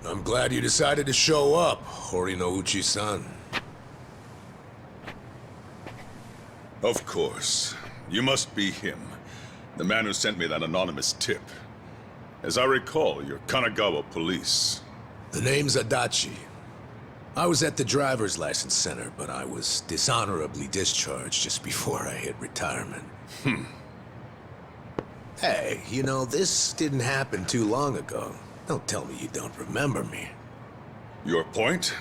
I'm glad you decided to show up, Horinouchi-san. Of course. You must be him. The man who sent me that anonymous tip. As I recall, you're Kanagawa police. The name's Adachi. I was at the driver's license center, but I was dishonorably discharged just before I hit retirement. Hey, you know, this didn't happen too long ago. Don't tell me you don't remember me. Your point?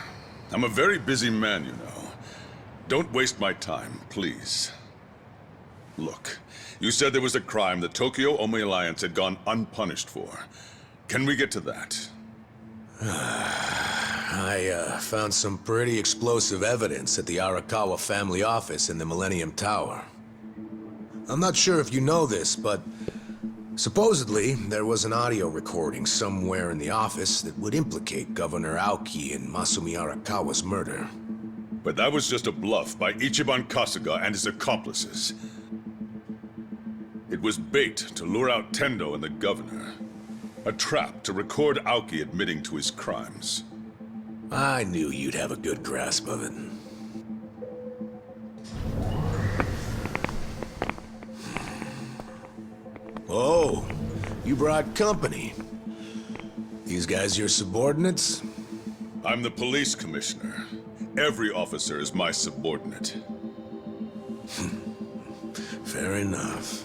I'm a very busy man, you know. Don't waste my time, please. Look, you said there was a crime the Tokyo Omi Alliance had gone unpunished for. Can we get to that? I found some pretty explosive evidence at the Arakawa family office in the Millennium Tower. I'm not sure if you know this, but supposedly there was an audio recording somewhere in the office that would implicate Governor Aoki in Masumi Arakawa's murder. But that was just a bluff by Ichiban Kasuga and his accomplices. It was bait to lure out Tendo and the governor. A trap to record Aoki admitting to his crimes. I knew you'd have a good grasp of it. Oh, you brought company. These guys your subordinates? I'm the police commissioner. Every officer is my subordinate. Fair enough.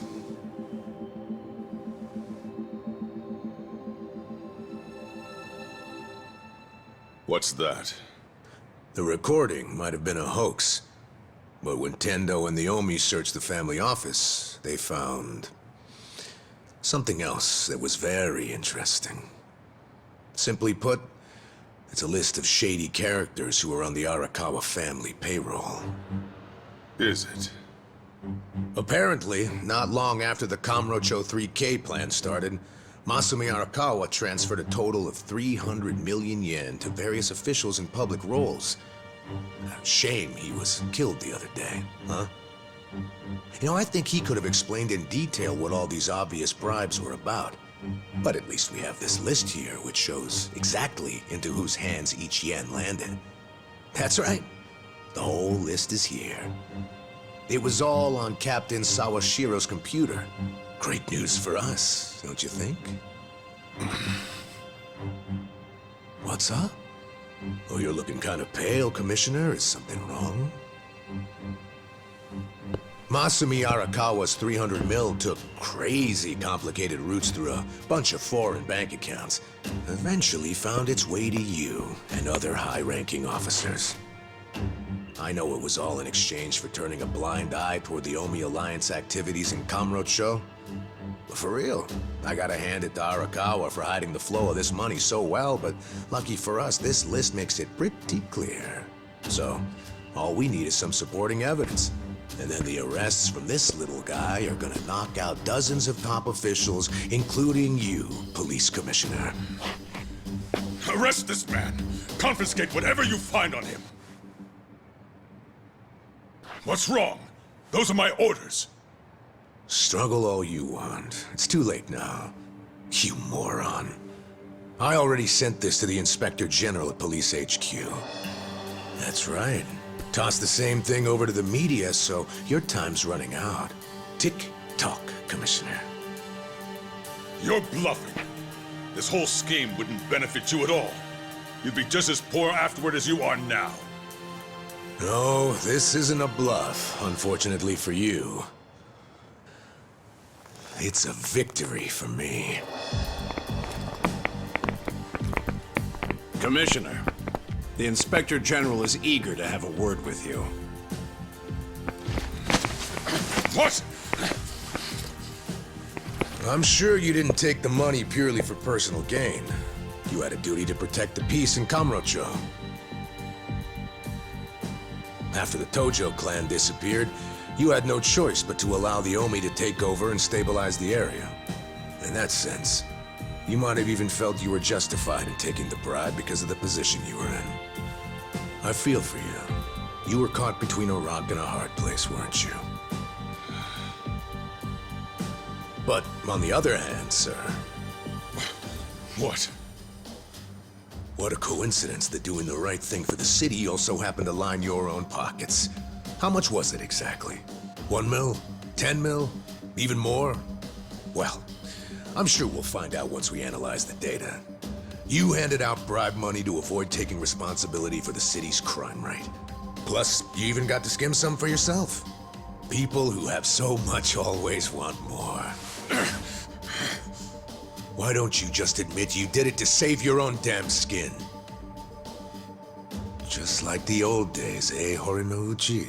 What's that? The recording might have been a hoax, but when Tendo and the Omi searched the family office, they found something else that was very interesting. Simply put, it's a list of shady characters who are on the Arakawa family payroll. Is it? Apparently, not long after the Kamurocho 3K plan started, Masumi Arakawa transferred a total of 300 million yen to various officials in public roles. Shame he was killed the other day, huh? You know, I think he could have explained in detail what all these obvious bribes were about. But at least we have this list here, which shows exactly into whose hands each yen landed. That's right. The whole list is here. It was all on Captain Sawashiro's computer. Great news for us, don't you think? What's up? Oh, you're looking kind of pale, Commissioner. Is something wrong? Masumi Arakawa's 300 mil took crazy complicated routes through a bunch of foreign bank accounts. Eventually found its way to you and other high-ranking officers. I know it was all in exchange for turning a blind eye toward the Omi Alliance activities in Kamurocho. But for real, I gotta hand it to Arakawa for hiding the flow of this money so well, but lucky for us, this list makes it pretty clear. So, all we need is some supporting evidence. And then the arrests from this little guy are gonna knock out dozens of top officials, including you, Police Commissioner. Arrest this man! Confiscate whatever you find on him! What's wrong? Those are my orders. Struggle all you want. It's too late now. You moron. I already sent this to the Inspector General at Police HQ. That's right. Toss the same thing over to the media, so your time's running out. Tick-tock, Commissioner. You're bluffing. This whole scheme wouldn't benefit you at all. You'd be just as poor afterward as you are now. No, this isn't a bluff, unfortunately for you. It's a victory for me. Commissioner, the Inspector General is eager to have a word with you. What? I'm sure you didn't take the money purely for personal gain. You had a duty to protect the peace in Kamurocho. After the Tojo clan disappeared, you had no choice but to allow the Omi to take over and stabilize the area. In that sense, you might have even felt you were justified in taking the bribe because of the position you were in. I feel for you. You were caught between a rock and a hard place, weren't you? But on the other hand, sir... What? What a coincidence that doing the right thing for the city also happened to line your own pockets. How much was it exactly? 1 mil? 10 mil? Even more? Well, I'm sure we'll find out once we analyze the data. You handed out bribe money to avoid taking responsibility for the city's crime rate. Plus, you even got to skim some for yourself. People who have so much always want more. Why don't you just admit you did it to save your own damn skin? Just like the old days, eh, Horinouchi?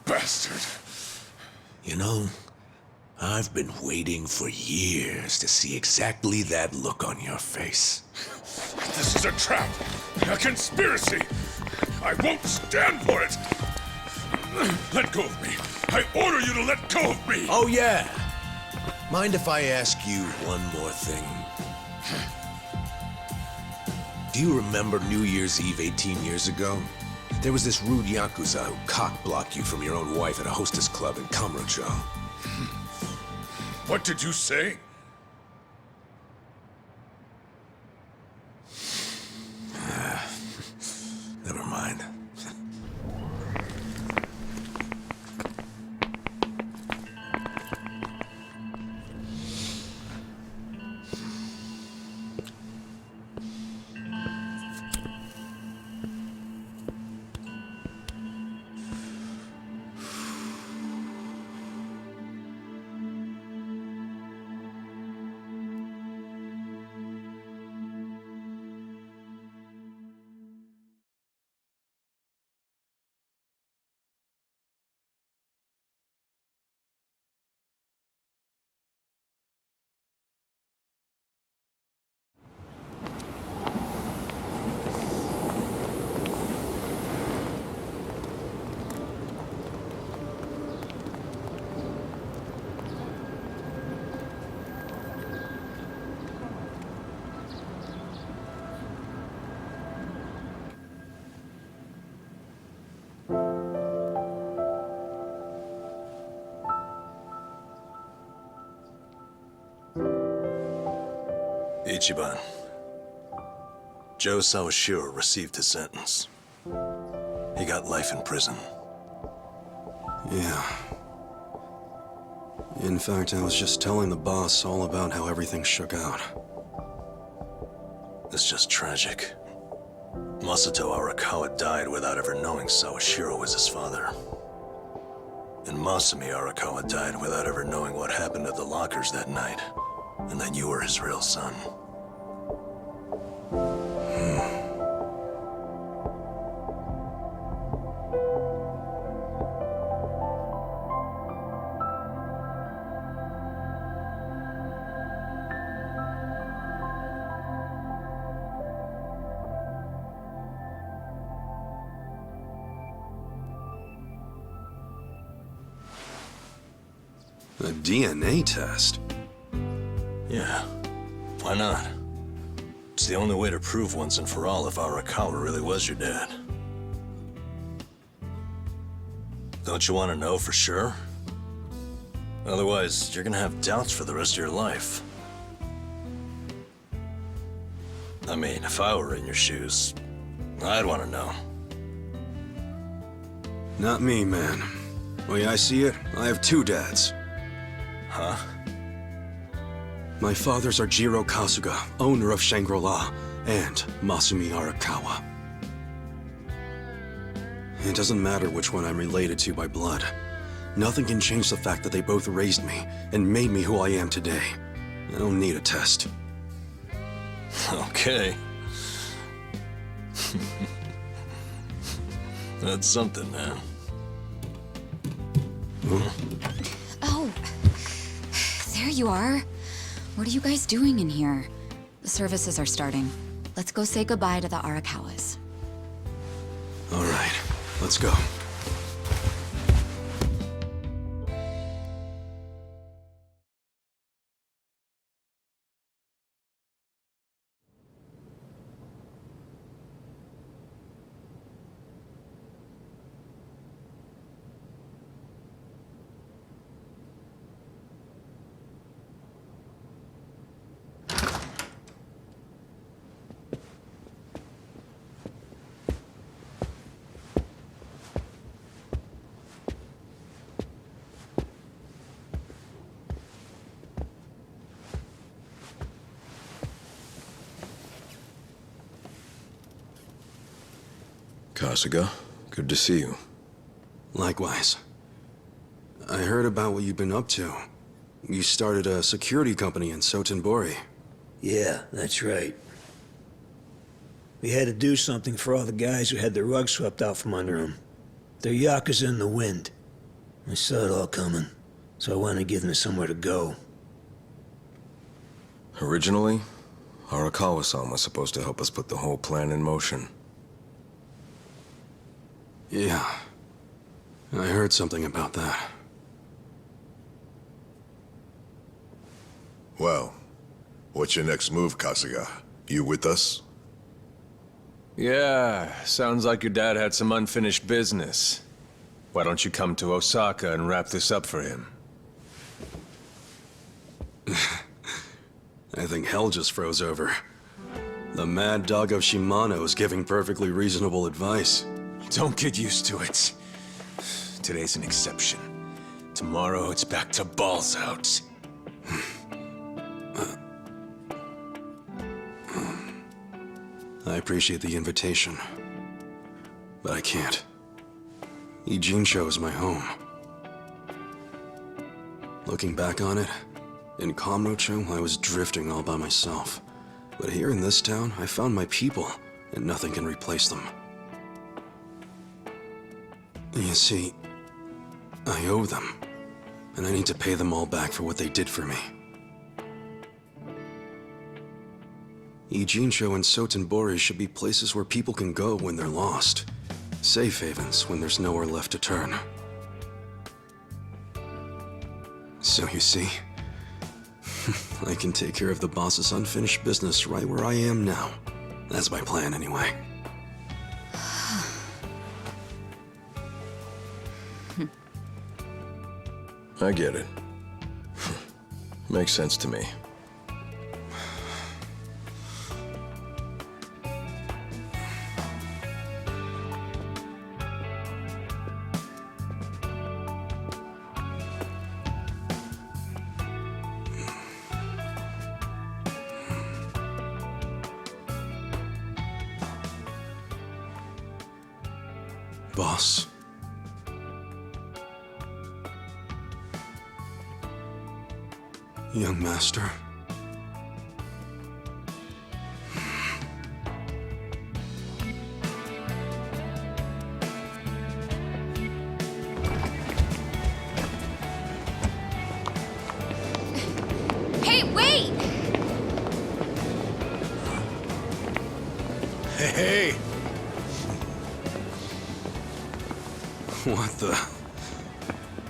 Bastard! You know, I've been waiting for years to see exactly that look on your face. This is a trap! A conspiracy! I won't stand for it! Let go of me! I order you to let go of me! Oh, yeah! Mind if I ask you one more thing? Do you remember New Year's Eve 18 years ago? There was this rude Yakuza who cock-blocked you from your own wife at a hostess club in Kamurocho. What did you say? Never mind. Ichiban. Joe Sawashiro received his sentence. He got life in prison. Yeah. In fact, I was just telling the boss all about how everything shook out. It's just tragic. Masato Arakawa died without ever knowing Sawashiro was his father. And Masumi Arakawa died without ever knowing what happened at the lockers that night, and that you were his real son. A DNA test? Yeah. Why not? It's the only way to prove once and for all if Arakawa really was your dad. Don't you want to know for sure? Otherwise, you're gonna have doubts for the rest of your life. I mean, if I were in your shoes, I'd want to know. Not me, man. The way I see it, I have two dads. Huh? My fathers are Jiro Kasuga, owner of Shangri-La, and Masumi Arakawa. It doesn't matter which one I'm related to by blood. Nothing can change the fact that they both raised me and made me who I am today. I don't need a test. Okay. That's something, man. Oh, there you are. What are you guys doing in here? The services are starting. Let's go say goodbye to the Arakawas. All right, let's go. Kasuga, good to see you. Likewise. I heard about what you've been up to. You started a security company in Sotenbori. Yeah, that's right. We had to do something for all the guys who had their rug swept out from under them. They're Yakuza in the wind. I saw it all coming, so I wanted to give them somewhere to go. Originally, Arakawa-san was supposed to help us put the whole plan in motion. Yeah. I heard something about that. Well, what's your next move, Kasuga? You with us? Yeah, sounds like your dad had some unfinished business. Why don't you come to Osaka and wrap this up for him? I think hell just froze over. The mad dog of Shimano is giving perfectly reasonable advice. Don't get used to it. Today's an exception. Tomorrow it's back to balls out. I appreciate the invitation, but I can't. Ijincho is my home. Looking back on it, in Kamurocho, I was drifting all by myself. But here in this town, I found my people, and nothing can replace them. You see, I owe them, and I need to pay them all back for what they did for me. Ijincho and Sotenbori should be places where people can go when they're lost. Safe havens when there's nowhere left to turn. So you see, I can take care of the boss's unfinished business right where I am now. That's my plan anyway. I get it. Makes sense to me. Boss. Young master. Hey, wait! Hey! What the?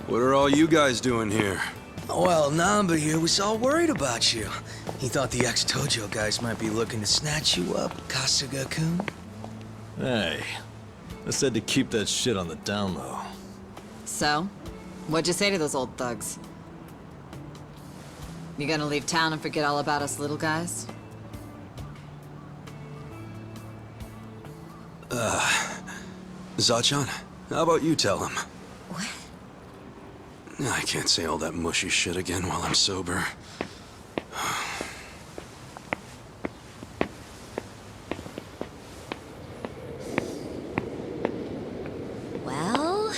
What are all you guys doing here? Well, Namba here was all worried about you. He thought the ex-Tojo guys might be looking to snatch you up, Kasuga-kun. Hey, I said to keep that shit on the down low. So? What'd you say to those old thugs? You gonna leave town and forget all about us little guys? Zachan, how about you tell him? What? I can't say all that mushy shit again while I'm sober. Well...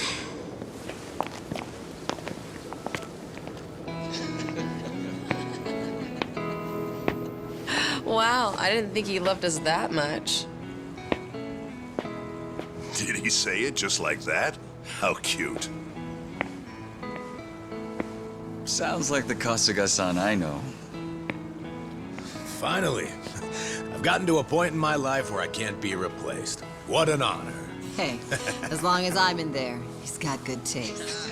Wow, I didn't think he loved us that much. Did he say it just like that? How cute. Sounds like the Kasuga-san I know. Finally. I've gotten to a point in my life where I can't be replaced. What an honor. Hey, as long as I'm in there, he's got good taste.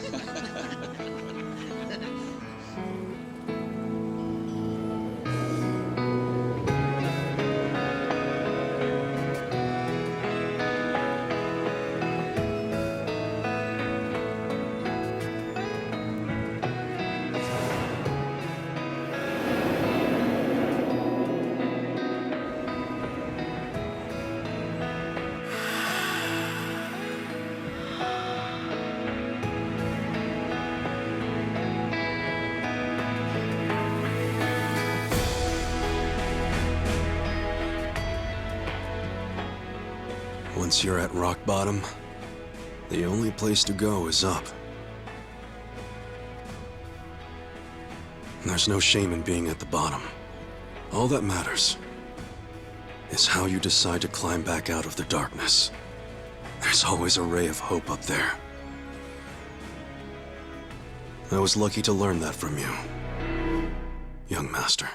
Once you're at rock bottom, the only place to go is up. There's no shame in being at the bottom. All that matters is how you decide to climb back out of the darkness. There's always a ray of hope up there. I was lucky to learn that from you, young master.